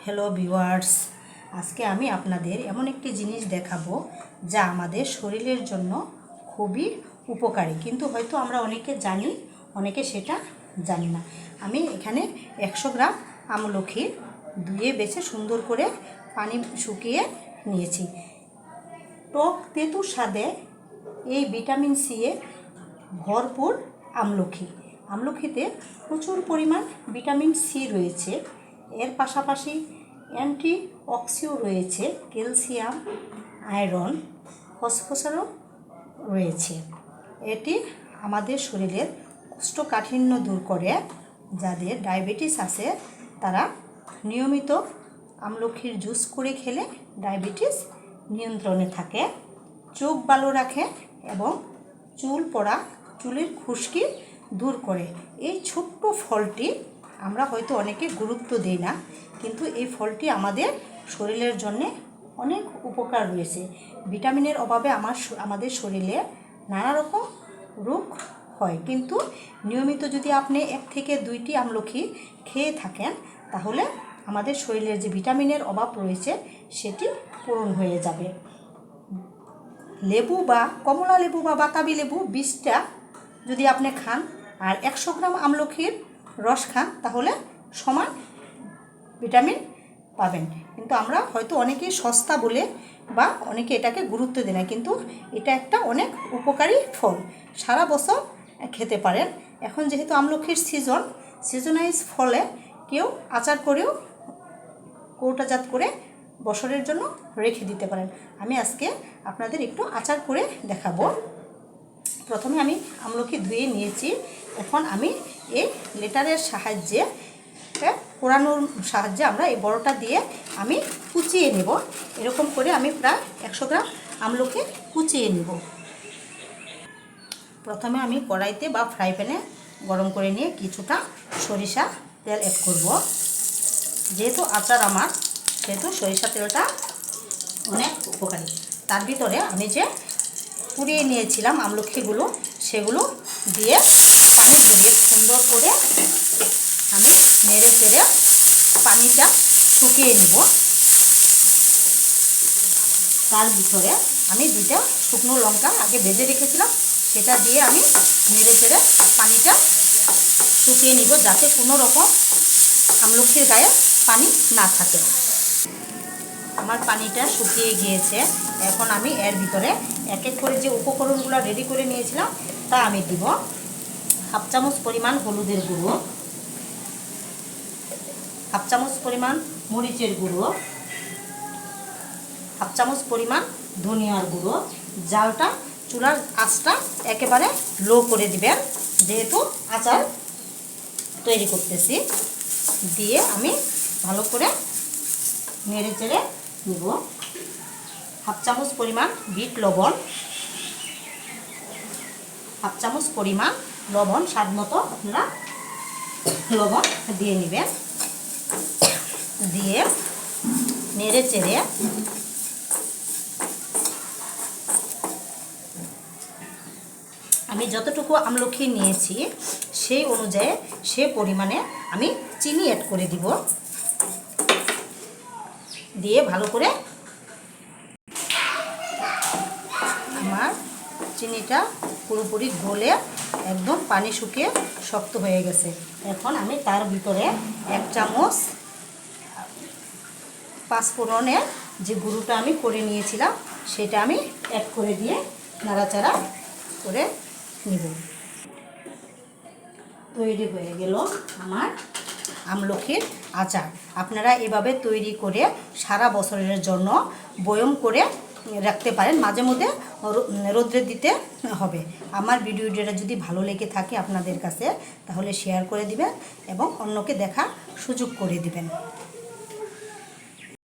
Hello viewers, আজকে আমি আপনাদের এমন একটি জিনিস দেখাবো যা আমাদের শরীরের জন্য খুবই উপকারী, কিন্তু হয়তো আমরা অনেকে জানি, অনেকে সেটা জানি না। আমি এখানে 100 গ্রাম আমলকি ধুয়ে বেছে সুন্দর করে পানি শুকিয়ে নিয়েছি। টক তেঁতু স্বাদে এই ভিটামিন সি এ ভরপুর আমলকিতে প্রচুর পরিমাণ ভিটামিন সি রয়েছে। এর পাশাপাশি অ্যান্টিঅক্সিডেন্টও রয়েছে, ক্যালসিয়াম, আয়রন, ফসফরাসও রয়েছে। এটি আমাদের শরীরের কোষ্ঠকাঠিন্য দূর করে। যাদের ডায়াবেটিস আছে তারা নিয়মিত আমলকির জুস করে খেলে ডায়াবেটিস নিয়ন্ত্রণে থাকে। চোখ ভালো রাখে এবং চুল পড়া, চুলের খুশকি দূর করে। এই ছোট্ট ফলটি আমরা হয়তো অনেকে গুরুত্ব দিই না, কিন্তু এই ফলটি আমাদের শরীরের জন্যে অনেক উপকার রয়েছে। ভিটামিনের অভাবে আমাদের শরীরে নানা রকম রোগ হয়, কিন্তু নিয়মিত যদি আপনি 1 থেকে 2টি আমলকি খেয়ে থাকেন তাহলে আমাদের শরীরের যে ভিটামিনের অভাব রয়েছে সেটি পূরণ হয়ে যাবে। লেবু বা কমলা লেবু বা বাতাবি লেবু 20টা যদি আপনি খান আর 100 গ্রাম আমলকির রস খান তাহলে সমান ভিটামিন পাবেন। কিন্তু আমরা হয়তো অনেকেই সস্তা বলে বা অনেকে এটাকে গুরুত্ব দেয় না, কিন্তু এটা একটা অনেক উপকারী ফল, সারা বছর খেতে পারেন। এখন যেহেতু আমলকির সিজনাইজ ফলে কেউ আচার করেও কৌটাজাত করে বছরের জন্য রেখে দিতে পারেন। আমি আজকে আপনাদের একটু আচার করে দেখাবো। প্রথমে আমি আমলকি ধুয়ে নিয়েছি। এখন আমি এই লেটারের সাহায্যে, কোরানোর সাহায্যে আমরা এই বড়টা দিয়ে আমি কুচিয়ে নেব। এরকম করে আমি প্রায় 100 গ্রাম আমলকি কুচিয়ে নেব। প্রথমে আমি কড়াইতে বা ফ্রাই প্যানে গরম করে নিয়ে কিছুটা সরিষা তেল অ্যাড করব। যেহেতু আচার আমার, সেহেতু সরিষা তেলটা অনেক উপকারী। তার ভিতরে আমি যে পুড়িয়ে নিয়েছিলাম আমলকিগুলো সেগুলো দিয়ে পানি ঝরিয়ে সুন্দর করে আমি নেড়ে চেড়ে পানিটা শুকিয়ে নেব। তার ভিতরে আমি 2টা শুকনো লঙ্কা আগে ভেজে রেখেছিলাম, সেটা দিয়ে আমি নেড়ে চেড়ে পানিটা শুকিয়ে নিব, যাতে কোনো রকম আমলকির গায়ে পানি না থাকে। আমার পানিটা শুকিয়ে গিয়েছে। এখন আমি এর ভিতরে এক এক করে যে উপকরণগুলো রেডি করে নিয়েছিলাম তা আমি দিব। 1/2 চামচ পরিমাণ হলুদের গুঁড়ো, 1/2 চামচ পরিমাণ মরিচের গুঁড়ো, 1/2 চামচ পরিমাণ ধনিয়ার গুঁড়ো। জালটা, চুলার আঁচটা একেবারে লো করে দিবেন, যেহেতু আচার তৈরি করতেছি। দিয়ে আমি ভালো করে নেড়ে চেড়ে নিব। 1/2 চামচ পরিমাণ বিট লবণ, 1/2 চামচ পরিমাণ লবণ, স্বাদ মতো আপনারা লবণ দিয়ে নেবেন। দিয়ে নেড়ে চেড়ে আমি যতটুকু আমলকি নিয়েছি সেই অনুযায়ী সে পরিমাণে আমি চিনি অ্যাড করে দিব। দিয়ে ভালো করে আমার চিনিটা পুরোপুরি গলে একদম পানি শুকিয়ে শক্ত হয়ে গেছে। এখন আমি তার ভিতরে 1 চামচ পাঁচফোড়নের যে গুঁড়োটা আমি করে নিয়েছিলাম সেটা আমি অ্যাড করে দিয়ে নাড়াচাড়া করে নিব। তৈরি হয়ে গেল আমার আমলকির আচার। আপনারা এভাবে তৈরি করে সারা বছরের জন্য বয়ম করে রাখতে পারেন, মাঝে মধ্যে রোদ্রে দিতে হবে। আমার ভিডিওটা যদি ভালো লেগে থাকে আপনাদের কাছে তাহলে শেয়ার করে দিবেন এবং অন্যকে দেখার সুযোগ করে দিবেন।